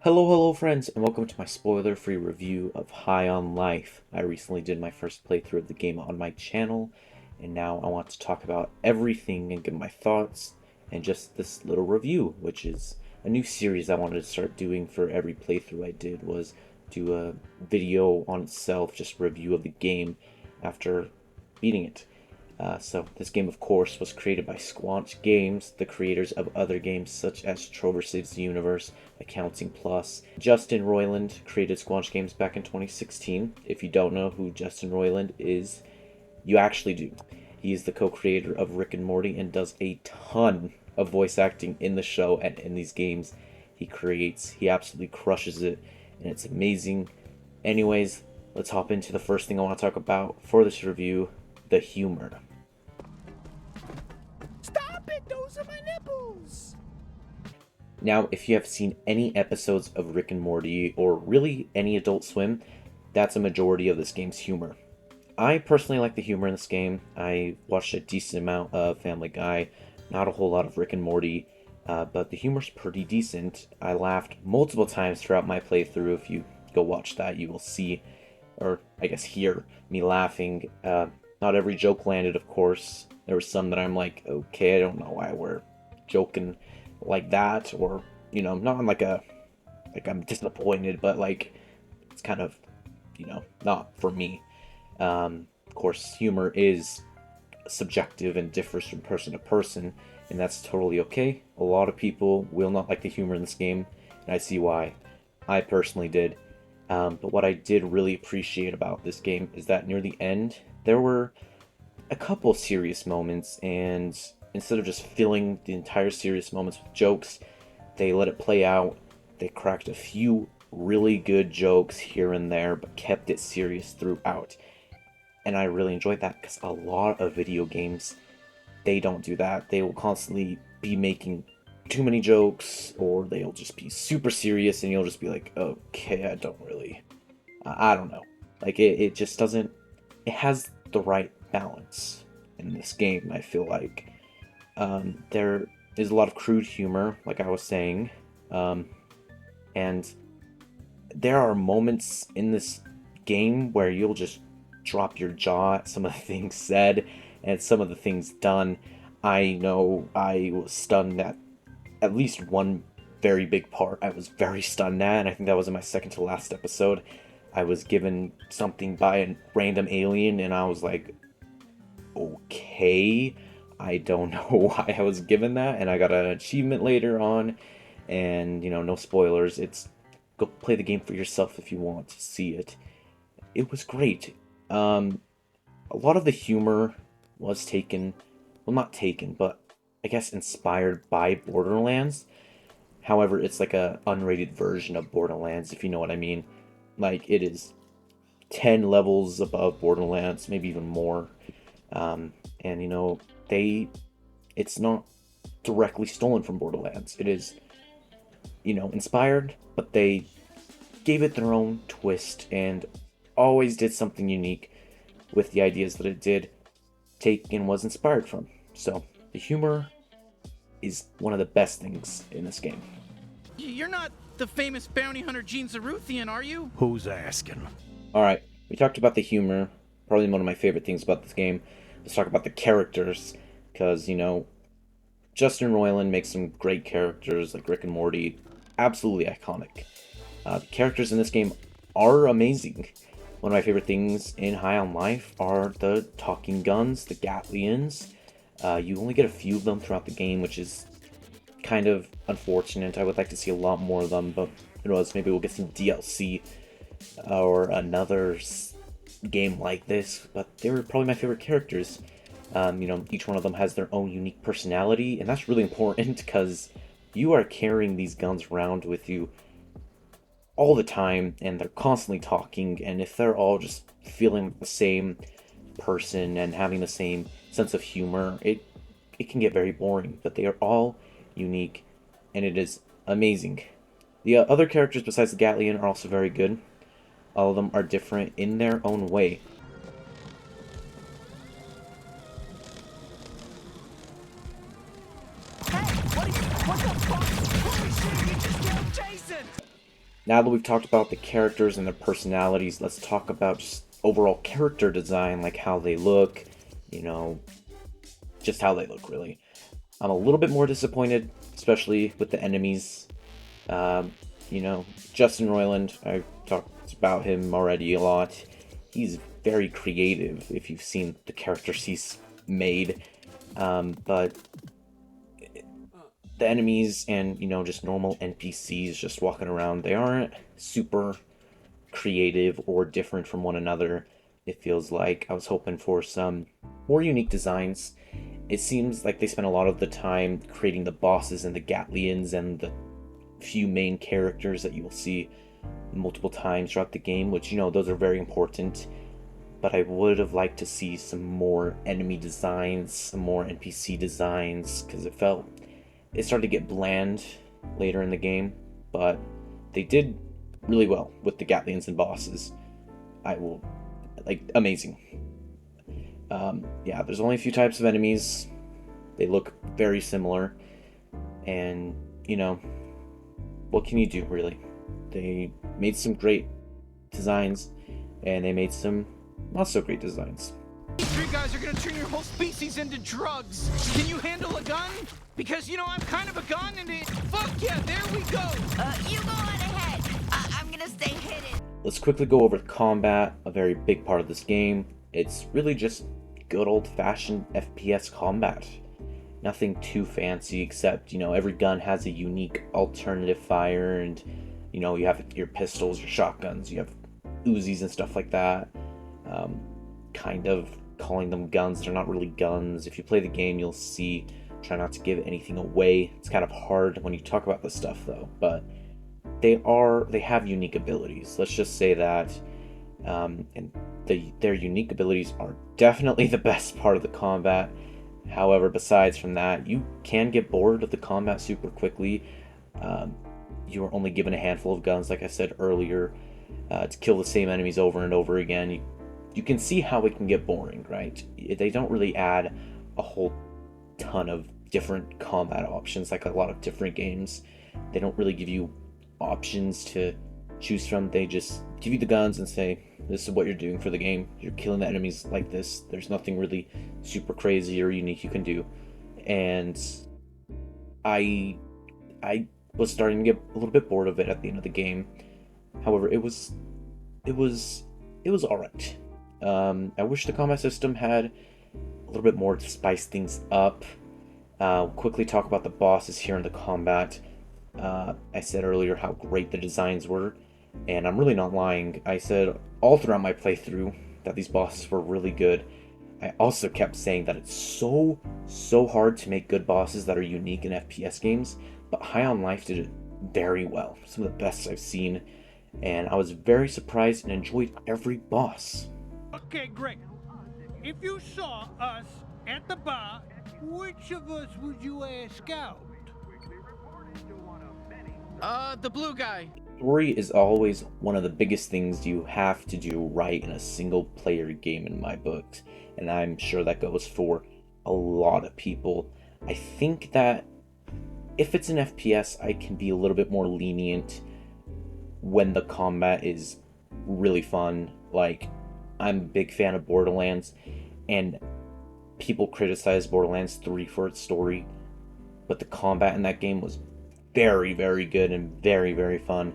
Hello friends, and welcome to my spoiler-free review of High on Life. I recently did my first playthrough of the game on my channel, and now I want to talk about everything and give my thoughts, and just this little review, which is a new series I wanted to start doing for every playthrough I did, was do a video on itself, just a review of the game after beating it. So this game, of course, was created by Squanch Games, the creators of other games such as Trover Saves the Universe, Accounting Plus. Justin Roiland created Squanch Games back in 2016. If you don't know who Justin Roiland is, you actually do. He is the co-creator of Rick and Morty and does a ton of voice acting in the show and in these games he creates. He absolutely crushes it, and it's amazing. Anyways, let's hop into the first thing I want to talk about for this review, the humor. Those are my nipples! Now, if you have seen any episodes of Rick and Morty, or really any Adult Swim, that's a majority of this game's humor. I personally like the humor in this game. I watched a decent amount of Family Guy, not a whole lot of Rick and Morty, but the humor's pretty decent. I laughed multiple times throughout my playthrough. If you go watch that, you will see, or I guess hear, me laughing. Not every joke landed, of course. There were some that I'm like, okay, I don't know why we're joking like that, or, not like I'm disappointed, but like, it's kind of, not for me. Of course, humor is subjective and differs from person to person, and that's totally okay. A lot of people will not like the humor in this game, and I see why. I personally did. But what I did really appreciate about this game is that near the end, there were a couple serious moments, and instead of just filling the entire serious moments with jokes, they let it play out. They cracked a few really good jokes here and there, but kept it serious throughout. And I really enjoyed that, because a lot of video games, they don't do that. They will constantly be making too many jokes, or they'll just be super serious, and you'll just be like, okay, I don't know. Like, it just doesn't, it has the right balance in this game, I feel like. There is a lot of crude humor, like I was saying, and there are moments in this game where you'll just drop your jaw at some of the things said and some of the things done. I know I was stunned at least one very big part. I was very stunned at, and I think that was in my second to last episode. I was given something by a random alien, and I was like, okay, I don't know why I was given that, and I got an achievement later on, and, no spoilers, it's, go play the game for yourself if you want to see it. It was great. A lot of the humor was taken, well, not taken, but I guess inspired by Borderlands. However, it's like a unrated version of Borderlands, if you know what I mean. Like, it is 10 levels above Borderlands, maybe even more. And it's not directly stolen from Borderlands. It is, inspired, but they gave it their own twist and always did something unique with the ideas that it did take and was inspired from. So the humor is one of the best things in this game. You're not the famous bounty hunter Gene Zaruthian, are you? Who's asking? Alright, we talked about the humor, probably one of my favorite things about this game. Let's talk about the characters, because, Justin Roiland makes some great characters, like Rick and Morty, absolutely iconic. The characters in this game are amazing. One of my favorite things in High on Life are the talking guns, the Gatlians. You only get a few of them throughout the game, which is kind of unfortunate. I would like to see a lot more of them, but who knows, maybe we'll get some DLC or another game like this. But they were probably my favorite characters. Each one of them has their own unique personality, and that's really important because you are carrying these guns around with you all the time, and they're constantly talking, and if they're all just feeling the same person and having the same sense of humor, it can get very boring, but they are all unique, and it is amazing. The other characters besides the Gatlian are also very good. All of them are different in their own way. Hey, what the fuck? Holy shit, you just killed Jason! Now that we've talked about the characters and their personalities, let's talk about just overall character design, like how they look, you know, just how they look, really. I'm a little bit more disappointed, especially with the enemies. Um, Justin Roiland, I talked about him already a lot. He's very creative if you've seen the characters he's made. But the enemies and, just normal NPCs just walking around, they aren't super creative or different from one another. It feels like I was hoping for some more unique designs. It seems like they spent a lot of the time creating the bosses and the Gatlians and the few main characters that you will see multiple times throughout the game, which, those are very important. But I would have liked to see some more enemy designs, some more NPC designs, because it started to get bland later in the game, but they did really well with the Gatlians and bosses. Amazing. Yeah, there's only a few types of enemies. They look very similar, and what can you do, really? They made some great designs, and they made some not so great designs. These three guys are gonna turn your whole species into drugs. Can you handle a gun? Because, I'm kind of a gun and fuck yeah, there we go! You go on ahead. I'm gonna stay hidden. Let's quickly go over combat, a very big part of this game. It's really just good old-fashioned FPS combat. Nothing too fancy, except, every gun has a unique alternative fire, and, you have your pistols, your shotguns, you have Uzis and stuff like that. Kind of calling them guns, they're not really guns. If you play the game, you'll see. Try not to give anything away. It's kind of hard when you talk about this stuff, though, but they have unique abilities. Let's just say that, and their unique abilities are definitely the best part of the combat. However, besides from that, you can get bored of the combat super quickly. You are only given a handful of guns, like I said earlier, to kill the same enemies over and over again. You can see how it can get boring, right? They don't really add a whole ton of different combat options like a lot of different games. They don't really give you options to choose from. They just give you the guns and say, this is what you're doing for the game. You're killing the enemies like this. There's nothing really super crazy or unique you can do. And I was starting to get a little bit bored of it at the end of the game. However, it was alright. I wish the combat system had a little bit more to spice things up. Quickly talk about the bosses here in the combat. I said earlier how great the designs were, and I'm really not lying. I said all throughout my playthrough that these bosses were really good. I also kept saying that it's so hard to make good bosses that are unique in FPS games, but High on Life did it very well. Some of the best I've seen, and I was very surprised and enjoyed every boss. Okay, Greg. If you saw us at the bar, which of us would you ask out? The blue guy. Story is always one of the biggest things you have to do right in a single player game in my books, and I'm sure that goes for a lot of people. I think that if it's an FPS, I can be a little bit more lenient when the combat is really fun. Like, I'm a big fan of Borderlands, and people criticize Borderlands 3 for its story, but the combat in that game was very, very good and very, very fun,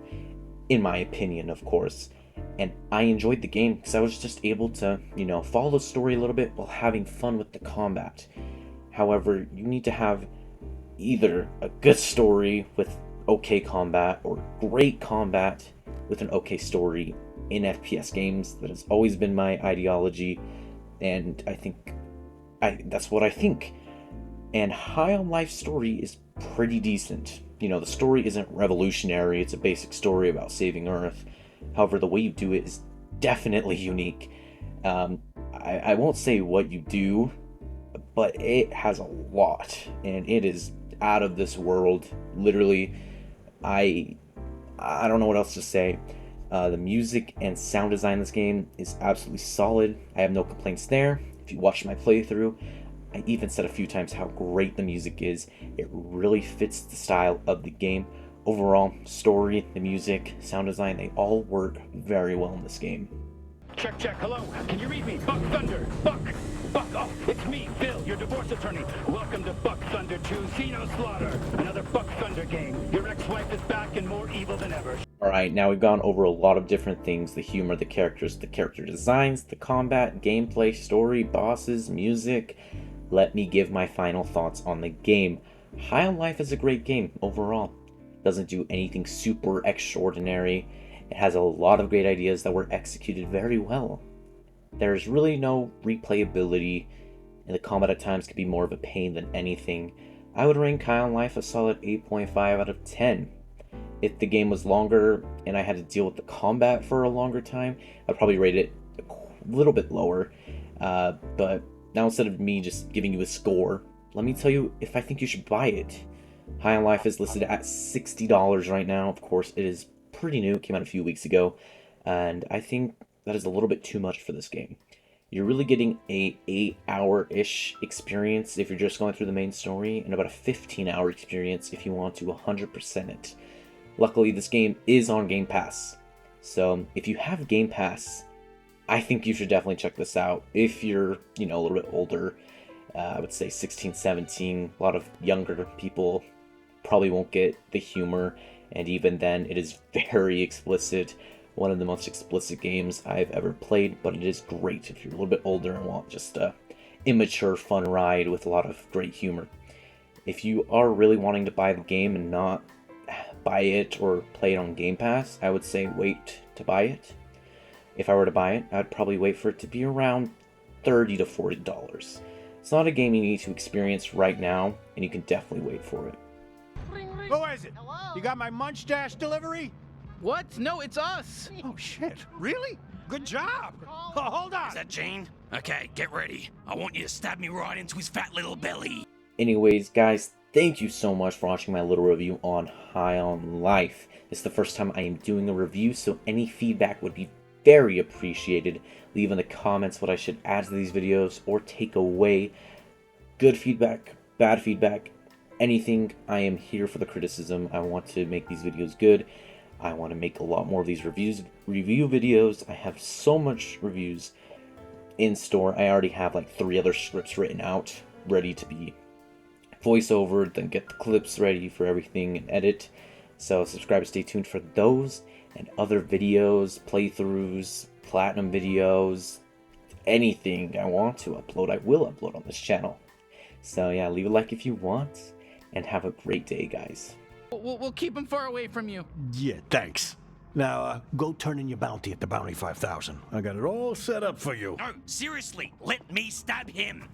in my opinion, of course. And I enjoyed the game because I was just able to, follow the story a little bit while having fun with the combat. However, you need to have either a good story with okay combat or great combat with an okay story in FPS games. That has always been my ideology, and that's what I think. And High on Life story is pretty decent. The story isn't revolutionary, it's a basic story about saving Earth. However, the way you do it is definitely unique. I won't say what you do, but it has a lot, and it is out of this world. Literally, I don't know what else to say. The music and sound design in this game is absolutely solid. I have no complaints there. If you watch my playthrough, I even said a few times how great the music is. It really fits the style of the game overall, story, the music, sound design, they all work very well in this game. Check, check. Hello. Can you read me? Buck Thunder. Buck. Oh, it's me, Phil, your divorce attorney. Welcome to Buck Thunder 2, Xeno Slaughter. Another Buck Thunder game. Your ex-wife is back and more evil than ever. Alright, now we've gone over a lot of different things. The humor, the characters, the character designs, the combat, gameplay, story, bosses, music. Let me give my final thoughts on the game. High on Life is a great game overall. Doesn't do anything super extraordinary. It has a lot of great ideas that were executed very well. There's really no replayability, and the combat at times can be more of a pain than anything. I would rank High on Life a solid 8.5 out of 10. If the game was longer and I had to deal with the combat for a longer time, I'd probably rate it a little bit lower. But now instead of me just giving you a score, let me tell you if I think you should buy it. High on Life is listed at $60 right now. Of course, it is pretty new. It came out a few weeks ago, and I think that is a little bit too much for this game. You're really getting a 8-hour-ish experience if you're just going through the main story, and about a 15-hour experience if you want to 100% it. Luckily, this game is on Game Pass, so if you have Game Pass, I think you should definitely check this out. If you're, a little bit older, I would say 16, 17, a lot of younger people probably won't get the humor, and even then, it is very explicit. One of the most explicit games I've ever played, but it is great if you're a little bit older and want just a immature, fun ride with a lot of great humor. If you are really wanting to buy the game and not buy it or play it on Game Pass, I would say wait to buy it. If I were to buy it, I'd probably wait for it to be around $30 to $40. It's not a game you need to experience right now, and you can definitely wait for it. Who is it? You got my Munch Dash delivery? What? No, it's us. Oh, shit. Really? Good job. Oh, hold on. Is that Jane? Okay, get ready. I want you to stab me right into his fat little belly. Anyways, guys, thank you so much for watching my little review on High on Life. It's the first time I am doing a review, so any feedback would be very appreciated. Leave in the comments what I should add to these videos or take away. Good feedback, bad feedback, anything. I am here for the criticism. I want to make these videos good. I want to make a lot more of these review videos. I have so much reviews in store. I already have like 3 other scripts written out, ready to be voiceovered, then get the clips ready for everything and edit. So subscribe and stay tuned for those and other videos, playthroughs, platinum videos, anything I want to upload, I will upload on this channel. So yeah, leave a like if you want, and have a great day, guys. We'll keep him far away from you. Yeah, thanks. Now, go turn in your bounty at the Bounty 5000. I got it all set up for you. No, seriously, let me stab him.